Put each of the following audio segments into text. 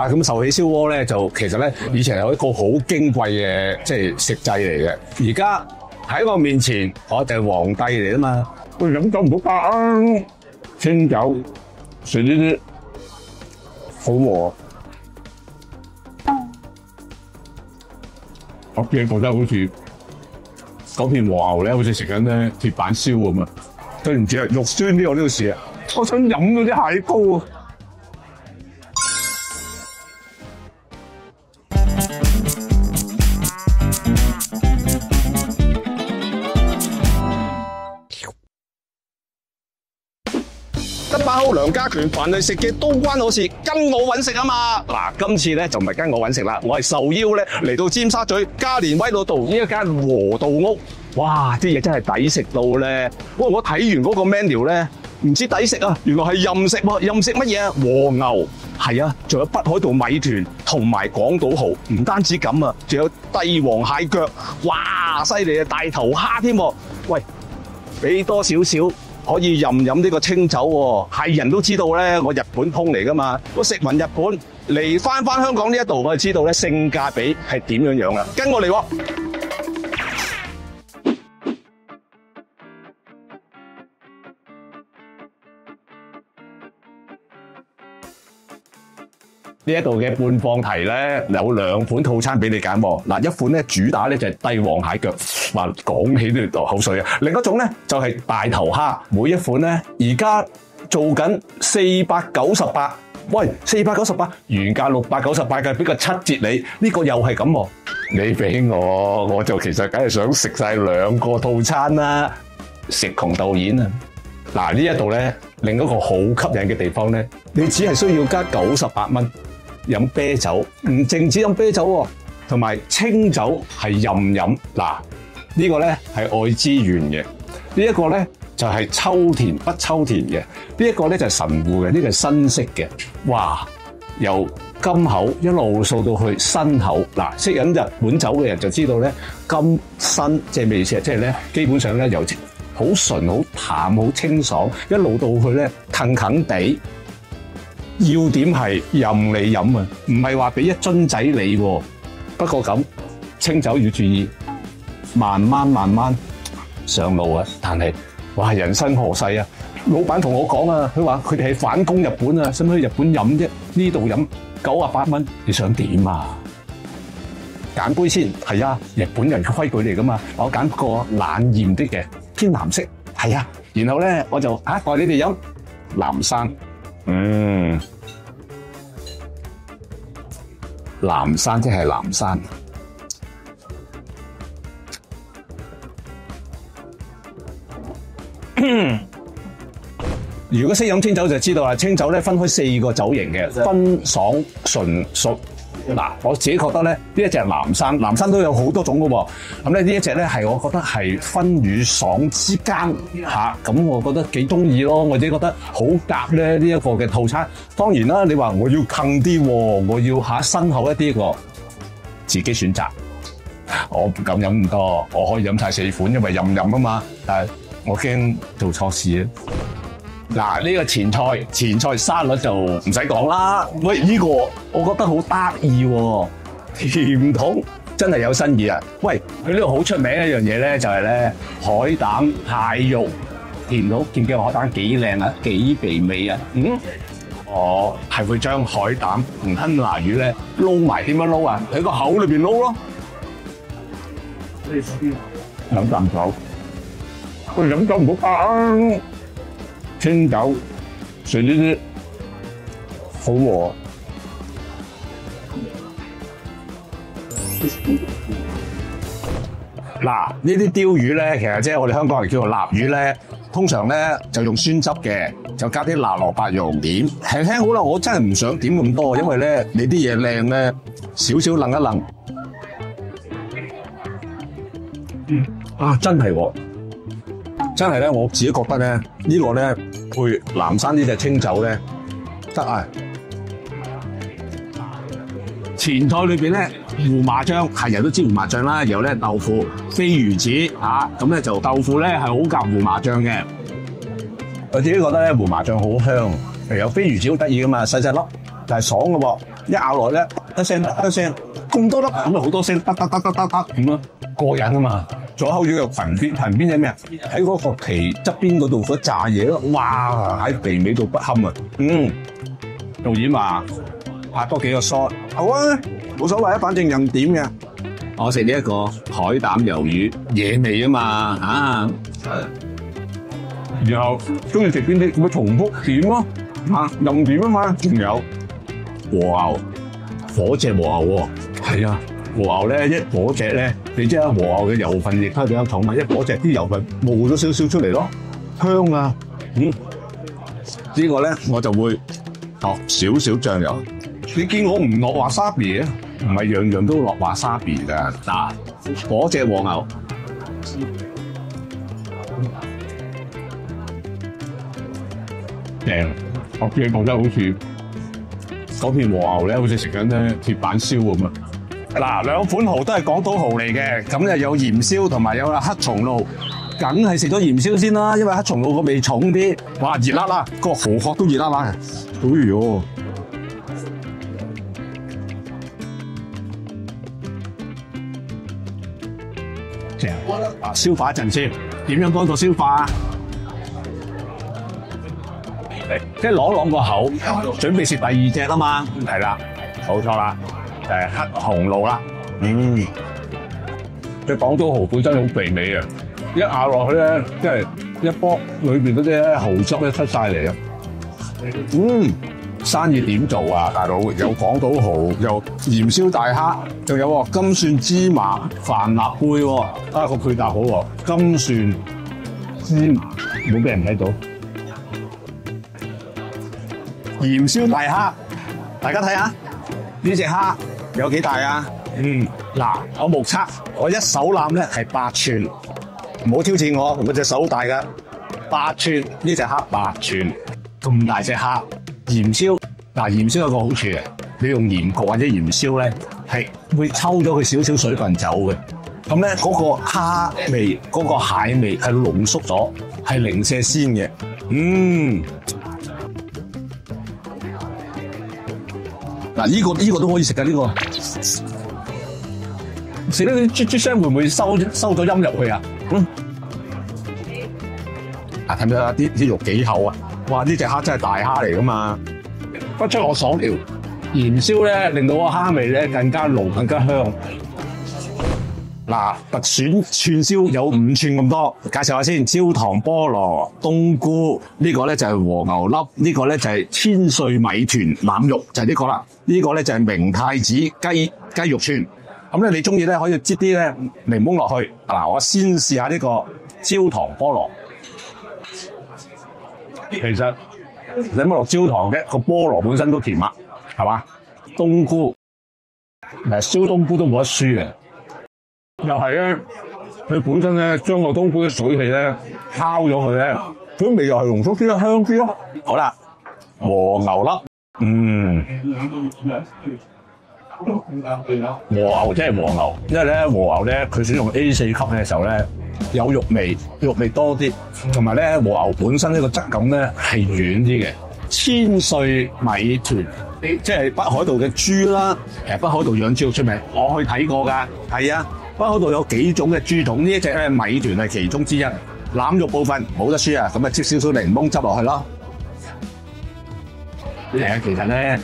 嚇。咁壽喜燒鍋咧就其實咧以前係一個好矜貴嘅即係食祭嚟嘅，而家喺我面前我就係皇帝嚟啊嘛。喂，飲酒唔好怕啊，清酒食呢啲好和。我驚覺得好似嗰片和牛咧，好似食緊咧鐵板燒咁啊！對唔住啊，肉酸啲我呢度試啊！我想飲嗰啲蟹膏啊！得把口梁家拳，凡係食嘅都關我事，跟我揾食啊嘛！嗱，今次咧就唔係跟我揾食啦，我係受邀咧嚟到尖沙咀加連威老道呢一間和道屋。哇！啲嘢真係抵食到咧！喂，我睇完嗰個 menu 咧，唔知抵食啊，原來係任食喎，任食乜嘢啊？和牛係啊，仲有北海道米團同埋港島蠔，唔單止咁啊，仲有帝王蟹腳，哇！犀利啊，大頭蝦添喎！喂，俾多少少可以飲呢個清酒喎，係人都知道咧，我日本通嚟噶嘛，我食勻日本嚟翻香港呢一度，我就知道咧性價比係點樣啦。跟我嚟喎！呢一度嘅半放題咧有2款套餐俾你揀喎。嗱，一款咧主打咧就係帝王蟹腳，話講起都要流口水啊。另一種咧就係大頭蝦，每一款咧而家做緊498，喂498，原價698嘅，俾個7折你，呢個又係咁喎。你俾我就其實梗係想食晒2個套餐啦，食窮導演啊！嗱，呢一度咧另一個好吸引嘅地方咧，你只係需要加98蚊。飲啤酒，唔淨止飲啤酒喎，同埋清酒係任飲。嗱，呢個咧係愛知縣嘅，呢一個咧就係秋田北秋田嘅，呢一個咧就係神戶嘅，呢個係新式嘅。哇，由金口一路掃到去新口。嗱，識飲日本酒嘅人就知道咧，金新即係咩意思啊？即係咧基本上咧由好純、好淡、好清爽，一路到去咧騰騰地。要點係任你飲啊，唔係話俾一樽仔你喎。不過咁清酒要注意，慢慢上路啊。但係哇，人生何世啊！老闆同我講啊，佢話佢哋係反攻日本啊，使唔使去日本飲啫？呢度飲98蚊，你想點啊？揀杯先，係啊，日本人嘅規矩嚟噶嘛。我揀個冷豔啲嘅，偏藍色，係啊。然後咧我就代你哋飲藍山。藍山即係藍山。如果識飲清酒就知道啦，清酒咧分開4個酒型嘅，分爽、純、熟。嗱，我自己覺得咧，呢一隻藍山，藍山都有好多種噶喎。咁咧呢一隻咧係我覺得係分與爽之間嚇，咁我覺得幾中意咯。我自己覺得好夾咧呢一個嘅套餐。當然啦，你話我要近啲，我要深厚一啲個，自己選擇。我唔敢飲咁多，我可以飲晒4款，因為任飲啊嘛。但係我驚做錯事啊。嗱，呢個前菜沙律就唔使講啦。喂，呢個我覺得好得意喎，甜筒真係有新意啊！喂，佢呢度好出名一樣嘢咧，就係咧海膽蟹肉甜筒，見唔見海膽幾靚啊？幾肥美啊？我係會將海膽同吞拿魚咧撈埋，點樣撈啊？喺個口裏邊撈咯。飲啖酒，喂，飲酒唔好怕啊！清酒食呢啲好和。嗱，呢啲鯛魚咧，其實即係我哋香港人叫做臘魚咧，通常咧就用酸汁嘅，就加啲辣蘿蔔蓉點，輕輕好啦。我真係唔想點咁多，因為咧你啲嘢靚咧，少少楞一楞。真係喎。真係咧，我自己覺得咧，呢個咧配藍山呢隻清酒咧得啊！前菜裏邊咧胡麻醬，係人都知胡麻醬啦，然後咧豆腐、飛魚子嚇，咁咧就豆腐咧係好夾胡麻醬嘅。我自己覺得咧胡麻醬好香，有飛魚子好得意噶嘛，細細粒，就係爽嘅喎，一咬落咧一聲咁多粒，咁咪好多聲，得咁咯，過癮啊嘛！左口魚嘅裙邊係咩啊？喺嗰個皮側邊嗰度嗰炸嘢咯，哇！喺肥美到不堪啊！導演話拍多幾個 shot，好啊，冇所謂啊，反正任點嘅。我食呢一個海膽魷魚，野味啊嘛，啊！然後中意食邊啲，咪重複點咯，任點啊嘛。仲有和牛，火隻和牛喎，係啊，和牛咧一火隻咧，你知啊，和牛嘅油份亦都比較重嘛，一火隻啲油份冒咗少少出嚟咯，香啊！呢個咧我就會落少少醬油。你見我唔落華沙比啊？唔係樣樣都落華沙比㗎。嗱，嗰隻和牛，正，我自己覺得好似嗰片和牛咧，好似食緊咧鐵板燒咁啊！嗱，兩款蠔都係港島蠔嚟嘅，咁就有鹽燒同埋有黑松露，梗係食咗鹽燒先啦，因為黑松露個味重啲。哇，熱辣辣，個蠔殼都熱辣辣。哎呦！正啊！消化一陣先，點樣幫助消化啊？即係啷個口，準備食第二隻啦嘛。係啦，冇錯啦，就係黑松露啦。隻港島蠔本身好肥美啊！一咬落去咧，即係一波裏邊嗰啲蠔汁咧出晒嚟啊！生意點做啊，大佬？有港島蠔，有鹽燒大蝦，仲有金蒜芝麻帆立貝喎。個配搭好喎，金蒜芝麻冇俾人睇到。鹽燒大蝦，大家睇下呢隻蝦有幾大啊？嗱，我目測我一手攬咧係8寸，唔好挑戰我，我隻手好大㗎，8寸呢隻蝦8寸，咁大隻蝦，鹽燒嗱，鹽燒有個好處嘅，你用鹽焗或者鹽燒咧係會抽咗佢少少水分走嘅，咁咧嗰個蝦味、嗰個蟹味係濃縮咗，係零舍鮮嘅，嗱，呢個都可以食㗎，呢個食得啲啜啜聲會唔會收咗音入去啊？睇唔睇啊？啲肉幾厚啊！哇！呢隻蝦真係大蝦嚟㗎嘛，不出我所料，鹽燒咧令到個蝦味咧更加濃、更加香。嗱，特選串燒有5寸咁多，介紹下先。焦糖菠蘿、冬菇，呢個咧就係和牛粒，呢個咧就係千歲米團腩肉，就係呢個啦。呢個咧就係明太子雞肉串。咁咧你中意咧可以擠啲咧檸檬落去。嗱，我先試下呢個焦糖菠蘿。其實你冇落焦糖嘅，個菠蘿本身都甜啊，係嘛？冬菇，燒冬菇都冇得輸嘅。又係咧，佢本身咧將個冬菇嘅水氣咧烤咗佢咧，佢味又係濃縮啲咯，香啲咯。好啦，和牛粒，和牛即係和牛，因為咧和牛咧佢選用 A4 級嘅時候咧有肉味多啲，同埋咧和牛本身呢個質感咧係軟啲嘅。千歲米團，即係北海道嘅豬啦，其實北海道養豬好出名，我去睇過㗎，係啊。北海道有幾種嘅豬種，呢一隻咧米團係其中之一。腩肉部分冇得輸啊，咁啊擠少少檸檬汁落去咯。其實咧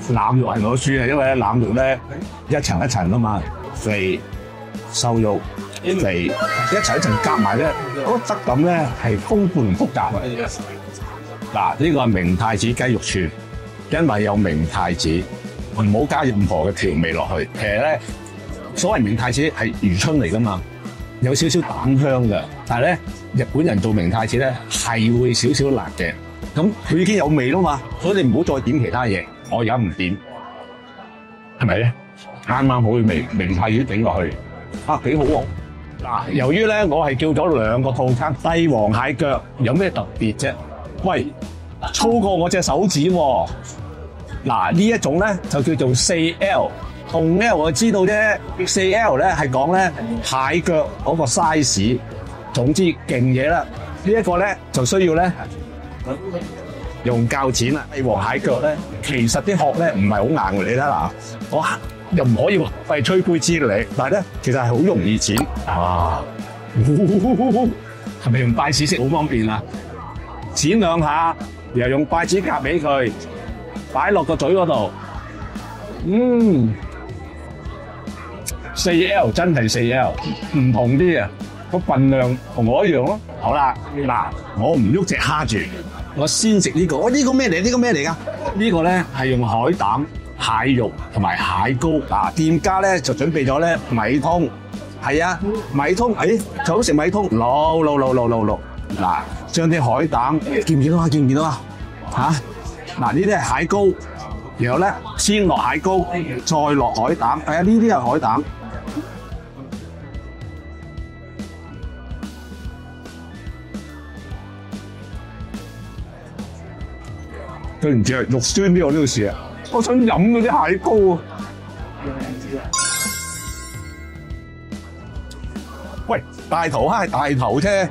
腩肉係冇得輸嘅，因為咧腩肉咧一層一層啊嘛，肥瘦肉肥一層一層夾埋咧，嗰個質感咧係豐富唔複雜嘅。嗱，呢個係明太子雞肉串，因為有明太子，唔好加任何嘅調味落去。其實咧。所謂明太子係魚春嚟㗎嘛，有少少蛋香㗎。但係咧，日本人做明太子咧係會少少辣嘅。咁佢已經有味啦嘛，所以你唔好再點其他嘢。我而家唔點，係咪咧？啱啱好嘅味，明太子整落去，幾好喎。嗱，由於咧我係叫咗2個套餐，帝王蟹腳有咩特別啫？喂，粗過我隻手指喎。嗱，呢一種咧就叫做4L。同 L 我知道啫，4L 咧係講咧蟹腳嗰個 size。總之勁嘢啦，呢一個咧就需要咧用鉸剪啊，帝王蟹腳咧，其實啲殼咧唔係好硬嘅，你睇嗱，我又唔可以話係吹灰之力，但係咧其實係好容易剪。哇！係咪用筷子式好方便啊？剪兩下，又用筷子夾起佢，擺落個嘴嗰度。4L 真係4L，唔同啲啊，個份量同我一樣咯。好啦，嗱，我唔喐隻蝦住，我先食呢個。呢個咩嚟？呢個咩嚟㗎？呢個咧係用海膽、蟹肉同埋蟹膏。嗱，店家咧就準備咗咧米通，係啊，米通，就好食米通。攞。嗱，將啲海膽見唔見到啊？見唔見到啊？嗱，呢啲係蟹膏，然後咧先落蟹膏，再落海膽。係啊，呢啲係海膽。對唔住啊，肉酸啲我呢度試啊，我想飲嗰啲蟹膏啊！喂，大頭蝦係大頭啫，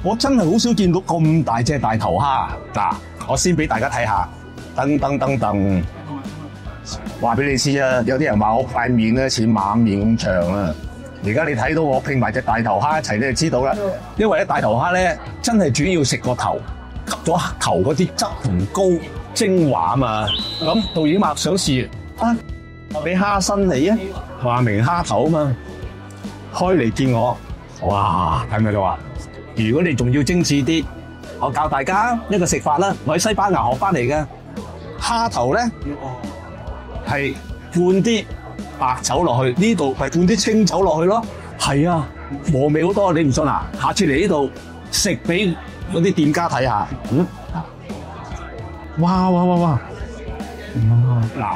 我真係好少見到咁大隻大頭蝦。嗱，我先俾大家睇下，噔，話俾你知啊，有啲人話我塊面咧似馬面咁長啊，而家你睇到我拼埋隻大頭蝦一齊，你就知道啦。因為咧大頭蝦咧真係主要食個頭，吸咗頭嗰啲汁同膏精華啊嘛。咁導演話想試啊，俾蝦身你啊，話明蝦頭啊嘛，開嚟見我，哇，睇唔睇到啊？如果你仲要精緻啲，我教大家一個食法啦，我喺西班牙學翻嚟嘅。蝦頭咧係灌啲白酒落去，呢度係灌啲清酒落去咯。係啊，和味好多，你唔信啊？下次嚟呢度食俾嗰啲店家睇下。哇！嗱，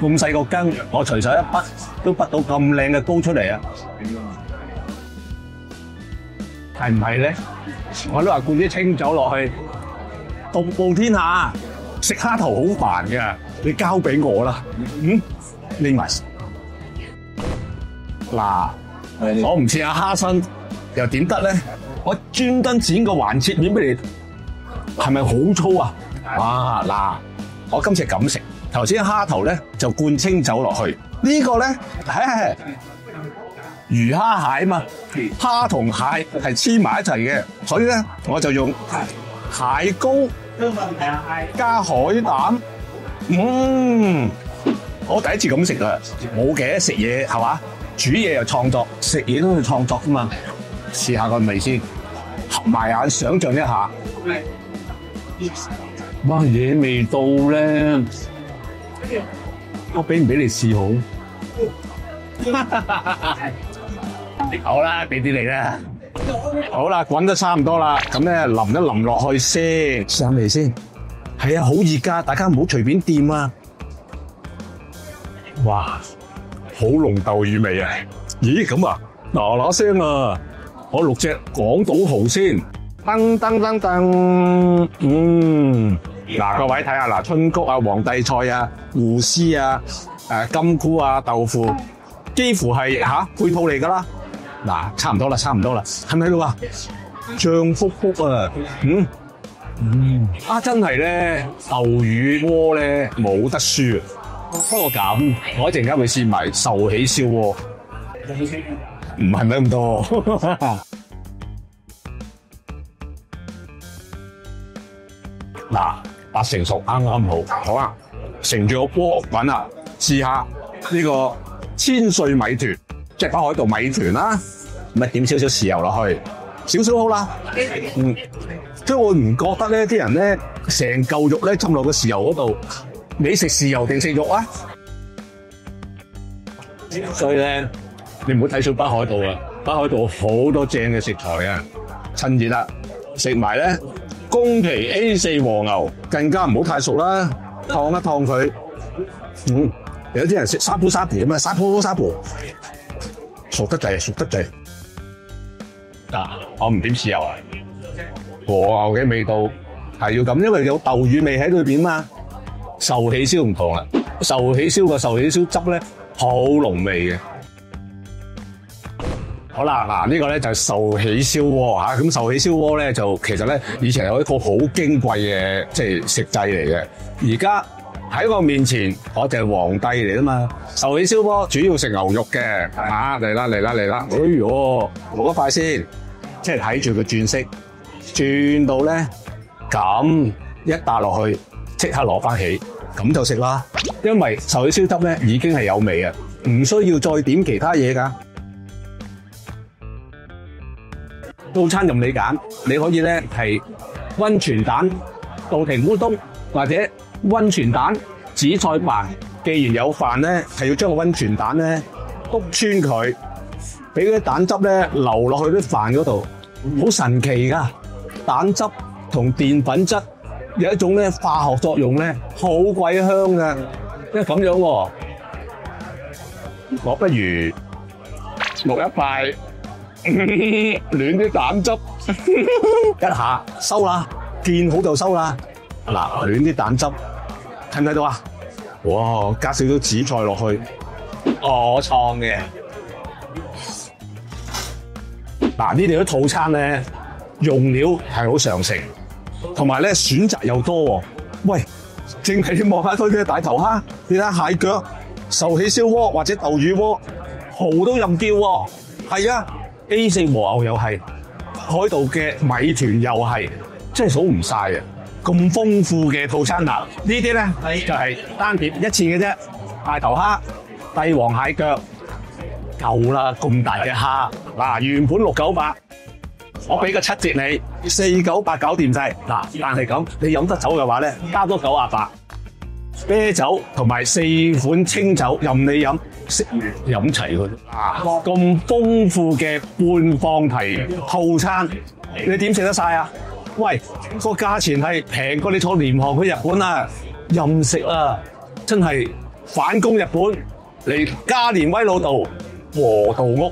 咁細個羹，我隨手一筆都筆到咁靚嘅膏出嚟啊！係唔係咧？我都話灌啲清酒落去，獨步天下。食蝦頭好煩㗎，你交俾我啦。拎埋。嗱，我唔似阿蝦身，又點得咧？我專登剪個橫切面俾你，係咪好粗啊？哇！嗱，我今次咁食，頭先蝦頭咧就灌清酒落去，呢個咧係魚蝦蟹嘛，蝦同蟹係黐埋一齊嘅，所以咧我就用蟹膏加海膽。我第一次咁食啊，冇嘅，食嘢係嘛，煮嘢又創作，食嘢都要創作噶嘛。試下個味先，合埋眼想像一下，哇，嘢味道咧，我俾唔俾你試好？好啦，俾啲你啦。好啦，滾得差唔多啦，咁咧淋一淋落去先，上嚟先。係啊，好熱㗎，大家唔好隨便掂啊！哇，好濃豆乳味啊！咦，咁啊，嗱聲啊，我錄隻港島蠔先，噔，嗱，各位睇下嗱，春菊啊、皇帝菜啊、芋絲啊、金菇啊、豆腐，幾乎係配套嚟㗎啦。嗱，差唔多啦，係咪喺度啊？醬卜卜啊，真係咧，豆乳鍋咧冇得輸啊！不過咁，我一陣間會試埋壽喜燒鍋，唔係咪咁多？嗱，八成熟，啱好，好啊！乘住個鍋滾啦，試下呢個千歲米團，即係北海道米團啦，咪點少少豉油落去，少少好啦。即係我唔覺得咧，啲人咧成嚿肉咧浸落個豉油嗰度，你食豉油定食肉啊？所以咧，你唔好睇小北海道啊！北海道好多正嘅食材啊！趁熱啦，食埋咧宮崎 A4 和牛，更加唔好太熟啦，燙一燙佢。有啲人食沙煲沙皮啊嘛，沙煲，熟得滯。嗱，我唔點豉油啊！和牛嘅味道係要咁，因為有豆乳味喺裏邊嘛。壽喜燒唔同啦，壽喜燒個壽喜燒汁咧好濃味嘅。好啦，嗱呢個咧就係壽喜燒鍋嚇，咁壽喜燒鍋咧就其實咧以前有一個好矜貴嘅即係食製嚟嘅，而家喺我面前我就係皇帝嚟啊嘛！壽喜燒鍋主要食牛肉嘅，啊嚟啦嚟啦嚟啦！哎呦，攞一塊先，即係睇住佢轉色，轉到咧咁一笪落去，即刻攞翻起，咁就食啦。因為壽喜燒汁咧已經係有味啊，唔需要再點其他嘢㗎。套餐任你揀，你可以咧係溫泉蛋、稻庭烏冬或者溫泉蛋紫菜飯。既然有飯咧，係要將個溫泉蛋咧篤穿佢，俾嗰啲蛋汁咧流落去啲飯嗰度，好神奇㗎！蛋汁同澱粉質有一種咧化學作用咧，好鬼香㗎。因為咁樣喎，我不如落一塊。暖啲蛋汁，一下收啦，見好就收啦。嗱，暖啲蛋汁，睇唔睇到啊？哇，加少少紫菜落去，我創嘅。嗱，呢啲啲套餐咧，用料係好常食，同埋咧選擇又多喎。喂，淨係你望下佢嘅大頭蝦，你睇蟹腳、壽喜燒鍋或者豆乳鍋，蠔都任叫喎。係啊。A4 和牛又係，海盜嘅米團又係，真係數唔晒啊！咁豐富嘅套餐啦，呢啲咧就係單碟一次嘅啫，大頭蝦、帝王蟹腳，夠啦！咁大嘅蝦，嗱原本698，我俾個7折你，498搞掂晒。嗱，但係咁你飲得酒嘅話咧，加多98。啤酒同埋4款清酒任你飲，食完飲齊佢。咁豐富嘅半放題套餐，你點食得晒啊？喂，個價錢係平過你坐廉航去日本啊！任食啊，真係反攻日本嚟加連威老道和道屋。